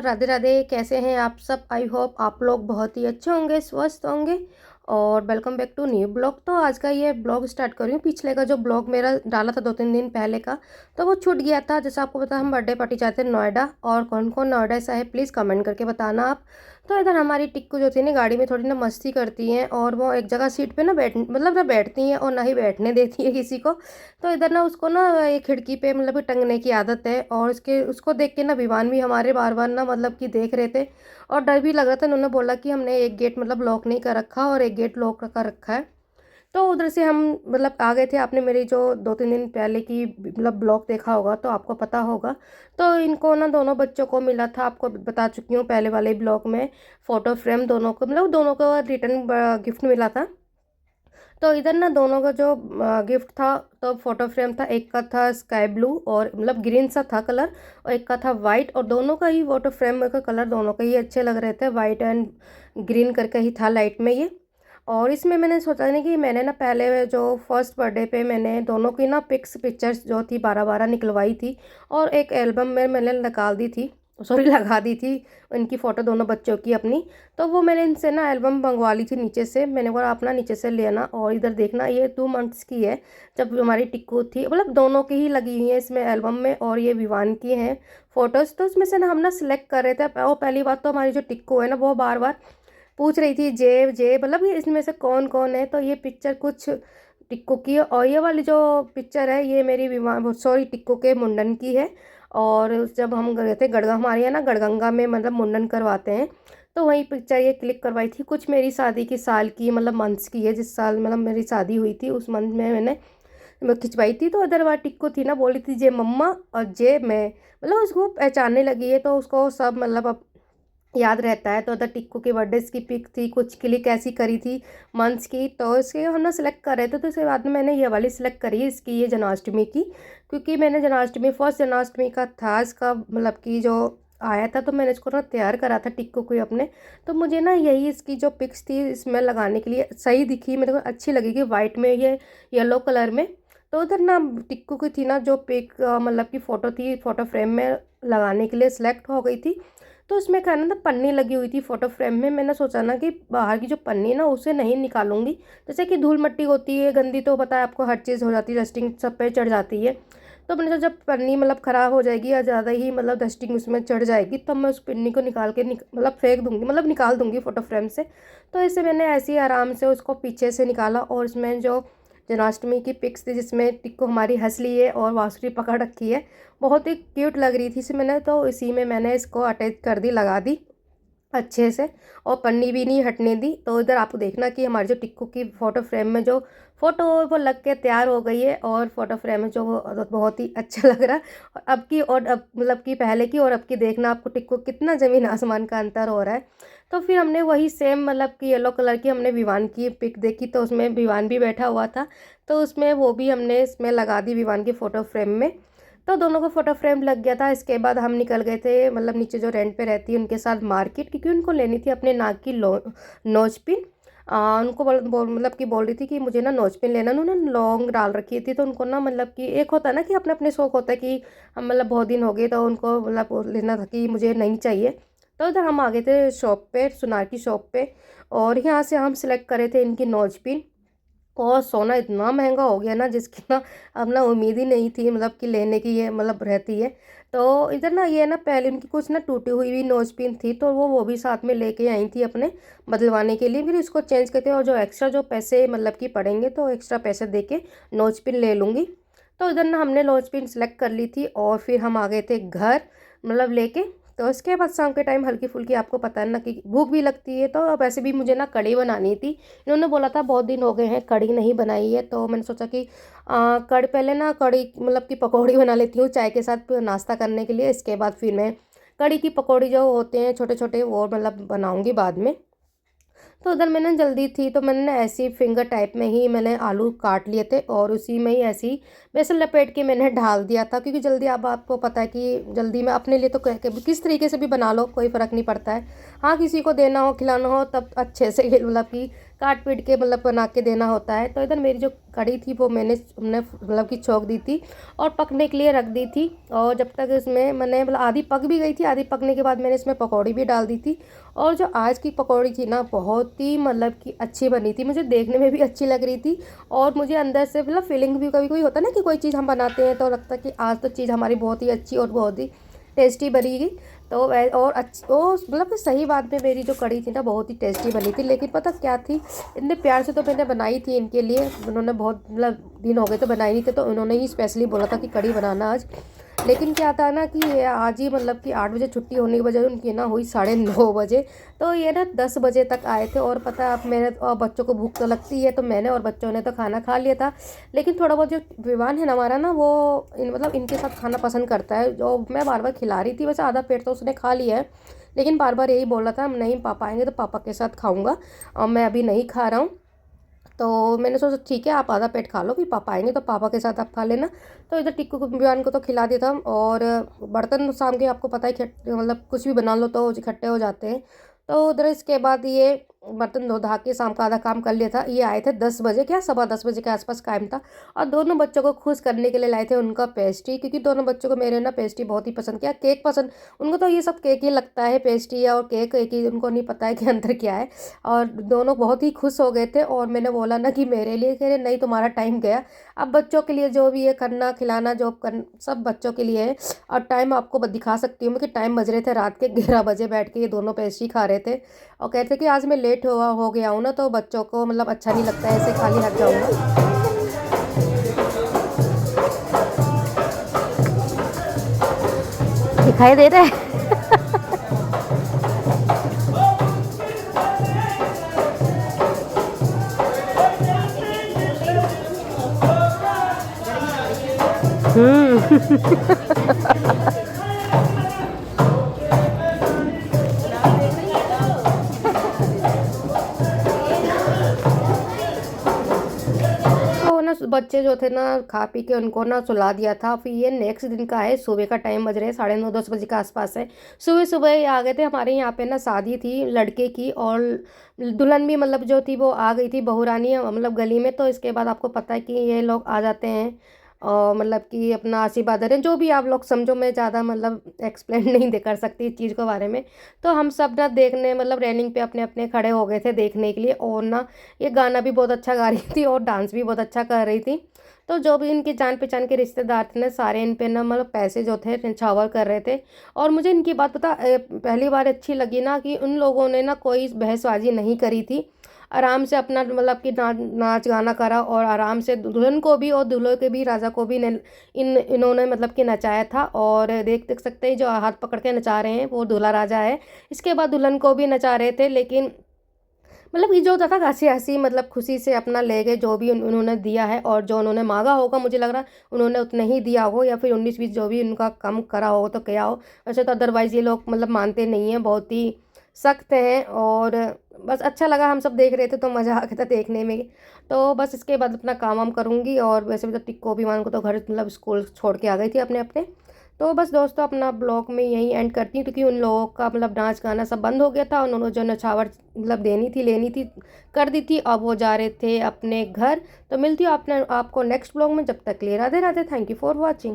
राधे राधे। कैसे हैं आप सब? आई होप आप लोग बहुत ही अच्छे होंगे, स्वस्थ होंगे। और welcome back to new blog. तो आज का ये ब्लॉग स्टार्ट कर रही हूँ। पिछले का जो ब्लॉग मेरा डाला था 2-3 दिन पहले का, तो वो छूट गया था। जैसे आपको पता, हम बर्थडे पार्टी चाहते हैं नोएडा, और कौन कौन नोएडा से है प्लीज़ कमेंट करके बताना आप। तो इधर हमारी टिक्कू जो थी ना, गाड़ी में थोड़ी ना मस्ती करती हैं, और वो एक जगह सीट पे ना मतलब ना बैठती हैं और ना ही बैठने देती है किसी को। तो इधर ना उसको ना ये खिड़की पे मतलब कि टंगने की आदत है, और उसको देख के ना विवान भी हमारे बार बार ना मतलब कि देख रहे थे, और डर भी लग रहा था। उन्होंने बोला कि हमने एक गेट मतलब लॉक नहीं कर रखा और एक गेट लॉक कर रखा है। तो उधर से हम मतलब आ गए थे। आपने मेरी जो 2-3 दिन पहले की मतलब ब्लॉग देखा होगा तो आपको पता होगा। तो इनको ना दोनों बच्चों को मिला था, आपको बता चुकी हूँ पहले वाले ब्लॉग में। फ़ोटो फ्रेम दोनों को मतलब दोनों को रिटर्न गिफ्ट मिला था। तो इधर ना दोनों का जो गिफ्ट था, तो फोटो फ्रेम था, एक का था स्काई ब्लू और मतलब ग्रीन सा था कलर, और एक का था वाइट। और दोनों का ही फोटो फ्रेम का कलर दोनों का ही अच्छे लग रहे थे, वाइट एंड ग्रीन करके ही था लाइट में ये। और इसमें मैंने सोचा नहीं कि मैंने ना पहले जो फर्स्ट बर्थडे पे मैंने दोनों की ना पिक्चर्स जो थी 12-12 निकलवाई थी, और एक एल्बम में मैंने निकाल दी थी, सॉरी लगा दी थी इनकी फ़ोटो दोनों बच्चों की अपनी। तो वो मैंने इनसे ना एल्बम मंगवा ली थी नीचे से। मैंने बोला आप ना नीचे से लेना। और इधर देखना, ये 2 मंथ्स की है जब हमारी टिक्कू थी, मतलब दोनों की ही लगी हुई है इसमें एल्बम में, और ये विवान की हैं फ़ोटोज़। तो उसमें से ना हम ना सिलेक्ट कर रहे थे। और पहली बात तो हमारी जो टिक्कू है ना, वो बार बार पूछ रही थी जे जे मतलब ये इसमें से कौन कौन है। तो ये पिक्चर कुछ टिक्कू की है, और ये वाली जो पिक्चर है ये मेरी विवाह सॉरी टिक्कू के मुंडन की है। और जब हम गए थे गढ़गा, हमारे यहाँ ना गढ़गंगा में मतलब मुंडन करवाते हैं, तो वहीं पिक्चर ये क्लिक करवाई थी। कुछ मेरी शादी की साल की मतलब मंथ्स की है, जिस साल मतलब मेरी शादी हुई थी उस मंथ में मैंने खिंचवाई थी। तो अदर वाली टिक्कू थी ना, बोली थी जे मम्मा और जे मैं, मतलब उसको पहचानने लगी है, तो उसको सब मतलब अब याद रहता है। तो अदर टिक्कू के बर्थडे की पिक थी, कुछ क्लिक ऐसी करी थी मंथ्स की, तो इसके हम ना सिलेक्ट कर रहे थे। तो इसके बाद में मैंने ये वाली सिलेक्ट करी है, इसकी ये जन्माष्टमी की, क्योंकि मैंने जन्माष्टमी फर्स्ट जन्माष्टमी का था इसका मतलब कि जो आया था, तो मैंने इसको ना तैयार करा था टिक्कू को अपने। तो मुझे ना यही इसकी जो पिक्स थी इसमें लगाने के लिए सही दिखी, मेरे को अच्छी लगेगी वाइट में, ये येलो कलर में। तो उधर ना टिक्कू की थी ना जो पिक मतलब की फ़ोटो थी, फ़ोटो फ्रेम में लगाने के लिए सिलेक्ट हो गई थी। तो उसमें क्या ना पन्नी लगी हुई थी फ़ोटो फ्रेम में। मैंने सोचा ना कि बाहर की जो पन्नी है ना उसे नहीं निकालूंगी। जैसे कि धूल मिट्टी होती है गंदी, तो पता है आपको, हर चीज़ हो जाती है, डस्टिंग सब पे चढ़ जाती है। तो मैंने सोचा जब पन्नी मतलब ख़राब हो जाएगी या ज़्यादा ही मतलब डस्टिंग उसमें चढ़ जाएगी, तब मैं उस पन्नी को निकाल के मतलब फेंक दूँगी, मतलब निकाल दूँगी फ़ोटो फ्रेम से। तो ऐसे मैंने ऐसे ही आराम से उसको पीछे से निकाला, और इसमें जो जन्माष्टमी की पिक्स थी जिसमें टिक्को हमारी हंस ली है और बांसुरी पकड़ रखी है, बहुत ही क्यूट लग रही थी इसे मैंने, तो इसी में मैंने इसको अटैच कर दी, लगा दी अच्छे से, और पन्नी भी नहीं हटने दी। तो इधर आपको देखना कि हमारी जो टिक्कू की फ़ोटो फ्रेम में जो फ़ोटो वो लग के तैयार हो गई है, और फ़ोटो फ्रेम में जो वो बहुत ही अच्छा लग रहा है। और अब की और अब मतलब कि पहले की और अब की देखना आपको टिक्कू कितना ज़मीन आसमान का अंतर हो रहा है। तो फिर हमने वही सेम मतलब कि येलो कलर की हमने विवान की पिक देखी, तो उसमें विवान भी बैठा हुआ था, तो उसमें वो भी हमने इसमें लगा दी विवान की फ़ोटो फ्रेम में। तो दोनों का फ़ोटो फ्रेम लग गया था। इसके बाद हम निकल गए थे मतलब नीचे जो रेंट पे रहती है उनके साथ मार्केट, क्योंकि उनको लेनी थी अपने नाक की नोज पिन। उनको मतलब कि बोल रही थी कि मुझे ना नोज पिन लेना। उन्होंने लौंग डाल रखी थी, तो उनको ना मतलब कि एक होता है ना कि अपने अपने शौक होता है कि हम मतलब बहुत दिन हो गए, तो उनको मतलब लेना था कि मुझे नहीं चाहिए। तो इधर हम आ गए थे शॉप पे, सुनार की शॉप पे, और यहाँ से हम सिलेक्ट करे थे इनकी नोज पिन। और सोना इतना महंगा हो गया ना, जिसकी ना अब ना उम्मीद ही नहीं थी मतलब कि लेने की ये मतलब रहती है। तो इधर ना ये ना पहले उनकी कुछ ना टूटी हुई भी नोज पिन थी, तो वो भी साथ में लेके आई थी अपने बदलवाने के लिए। फिर इसको चेंज करते, और जो एक्स्ट्रा जो पैसे मतलब कि पड़ेंगे तो एक्स्ट्रा पैसे दे के नोज पिन ले लूँगी। तो इधर ना हमने नोज पिन सेलेक्ट कर ली थी, और फिर हम आ गए थे घर मतलब लेके। तो इसके बाद शाम के टाइम हल्की फुल्की, आपको पता है ना कि भूख भी लगती है, तो अब वैसे भी मुझे ना कढ़ी बनानी थी। इन्होंने बोला था बहुत दिन हो गए हैं कढ़ी नहीं बनाई है, तो मैंने सोचा कि कढ़ी पहले ना कढ़ी मतलब कि पकौड़ी बना लेती हूँ चाय के साथ नाश्ता करने के लिए। इसके बाद फिर मैं कढ़ी की पकौड़ी जो होते हैं छोटे छोटे वो मतलब बनाऊँगी बाद में। तो उधर मैंने जल्दी थी, तो मैंने ना ऐसी फिंगर टाइप में ही मैंने आलू काट लिए थे, और उसी में ही ऐसी बेसन लपेट के मैंने ढाल दिया था, क्योंकि जल्दी अब आपको पता है कि जल्दी में अपने लिए तो किस तरीके से भी बना लो कोई फ़र्क नहीं पड़ता है। हाँ, किसी को देना हो खिलाना हो तब अच्छे से मतलब कि काट पीट के मतलब बना के देना होता है। तो इधर मेरी जो कड़ी थी वो हमने मतलब कि छोंक दी थी और पकने के लिए रख दी थी। और जब तक इसमें मैंने मतलब आधी पक भी गई थी, आधी पकने के बाद मैंने इसमें पकौड़ी भी डाल दी थी। और जो आज की पकौड़ी थी ना, बहुत ही मतलब कि अच्छी बनी थी, मुझे देखने में भी अच्छी लग रही थी और मुझे अंदर से मतलब फीलिंग भी, कभी कोई होता है ना कि कोई चीज़ हम बनाते हैं तो लगता है कि आज तो चीज़ हमारी बहुत ही अच्छी और बहुत ही टेस्टी बनेगी। तो और अच्छी वो मतलब कि सही बात में मेरी जो कड़ी थी ना बहुत ही टेस्टी बनी थी। लेकिन पता क्या थी, इतने प्यार से तो मैंने बनाई थी इनके लिए, उन्होंने बहुत मतलब दिन हो गए तो बनाई नहीं थे, तो उन्होंने ही स्पेशली बोला था कि कड़ी बनाना आज। लेकिन क्या था ना कि ये आज ही मतलब कि 8 बजे छुट्टी होने की वजह उनकी ना हुई 9:30 बजे। तो ये ना 10 बजे तक आए थे। और पता अब मेरे और बच्चों को भूख तो लगती है, तो मैंने और बच्चों ने तो खाना खा लिया था। लेकिन थोड़ा बहुत जो विवान है ना हमारा ना, वो मतलब इनके साथ खाना पसंद करता है। जो मैं बार बार खिला रही थी, वैसे आधा पेट तो उसने खा लिया है, लेकिन बार बार यही बोल रहा था नहीं पापा आएंगे तो पापा के साथ खाऊंगा और मैं अभी नहीं खा रहा हूँ। तो मैंने सोचा ठीक है आप आधा पेट खा लो, फिर पापा आएंगे तो पापा के साथ आप खा लेना। तो इधर टिक्कू को बियान को तो खिला दिया था। और बर्तन शाम के आपको पता ही मतलब कुछ भी बना लो तो इकट्ठे हो जाते हैं। तो उधर इसके बाद ये बर्तन धो धा के शाम का आधा काम कर लिया था। ये आए थे 10 बजे, क्या 10:15 बजे के आसपास टाइम था। और दोनों बच्चों को खुश करने के लिए लाए थे उनका पेस्ट्री, क्योंकि दोनों बच्चों को मेरे ना पेस्ट्री बहुत ही पसंद किया, केक पसंद। उनको तो ये सब केक ही लगता है, पेस्ट्री है और केक एक ही, उनको नहीं पता है कि अंदर क्या है। और दोनों बहुत ही खुश हो गए थे। और मैंने बोला ना कि मेरे लिए, कह रहे नहीं तुम्हारा टाइम गया, अब बच्चों के लिए जो भी है करना खिलाना जो कर सब बच्चों के लिए है। और टाइम आपको दिखा सकती हूँ मैं कि टाइम बज रहे थे रात के 11 बजे, बैठ के ये दोनों पेस्ट्री खा रहे थे। और कहते कि आज मैं लेट हो गया हूँ ना, तो बच्चों को मतलब अच्छा नहीं लगता है, ऐसे खाली हाथ जाऊँगा। दिखाई दे रहा है। तो ना बच्चे जो थे ना खा पी के उनको ना सुला दिया था। फिर ये नेक्स्ट दिन का है, सुबह का टाइम बज रहे हैं 9:30-10 बजे के आसपास है। सुबह सुबह ही आ गए थे। हमारे यहाँ पे ना शादी थी लड़के की, और दुल्हन भी मतलब जो थी वो आ गई थी, बहुरानी मतलब गली में। तो इसके बाद आपको पता है कि ये लोग आ जाते हैं और मतलब कि अपना आशीर्वाद दे रहे हैं, जो भी आप लोग समझो। मैं ज़्यादा मतलब एक्सप्लेन नहीं दे कर सकती इस चीज़ के बारे में। तो हम सब ना देखने मतलब रेलिंग पे अपने अपने खड़े हो गए थे देखने के लिए। और ना ये गाना भी बहुत अच्छा गा रही थी और डांस भी बहुत अच्छा कर रही थी। तो जो भी इनकी जान पहचान के रिश्तेदार थे ना, सारे इन पे ना मतलब पैसे जो थे न्यौछावर कर रहे थे। और मुझे इनकी बात पता पहली बार अच्छी लगी ना कि उन लोगों ने ना कोई बहसबाजी नहीं करी थी। आराम से अपना मतलब कि नाच गाना करा, और आराम से दुल्हन को भी और दूल्हे के भी, राजा को भी इन्होंने मतलब कि नचाया था। और देख सकते हैं जो हाथ पकड़ के नचा रहे हैं वो दूल्हा राजा है। इसके बाद दुल्हन को भी नचा रहे थे। लेकिन मतलब ये जो होता था हंसी हंसी मतलब खुशी से अपना ले गए जो भी उन्होंने दिया है। और जो उन्होंने मांगा होगा, मुझे लग रहा उन्होंने उतना ही दिया हो, या फिर 19-20 जो भी उनका कम करा हो तो क्या हो। वैसे तो अदरवाइज़ ये लोग मतलब मानते नहीं हैं, बहुत ही सख्त हैं। और बस अच्छा लगा, हम सब देख रहे थे तो मज़ा आ गया था देखने में। तो बस इसके बाद अपना काम वाम करूँगी। और वैसे भी तो टिक्को भी मान को तो घर मतलब स्कूल छोड़ के आ गई थी अपने अपने। तो बस दोस्तों अपना ब्लॉग में यहीं एंड करती हूँ, क्योंकि उन लोगों का मतलब डांस गाना सब बंद हो गया था। उन्होंने जो नछावर मतलब देनी थी लेनी थी कर दी थी, अब वो जा रहे थे अपने घर। तो मिलती हूँ आपने आपको नेक्स्ट ब्लॉग में, जब तक के लिए Radhe Radhe. Thank you for watching.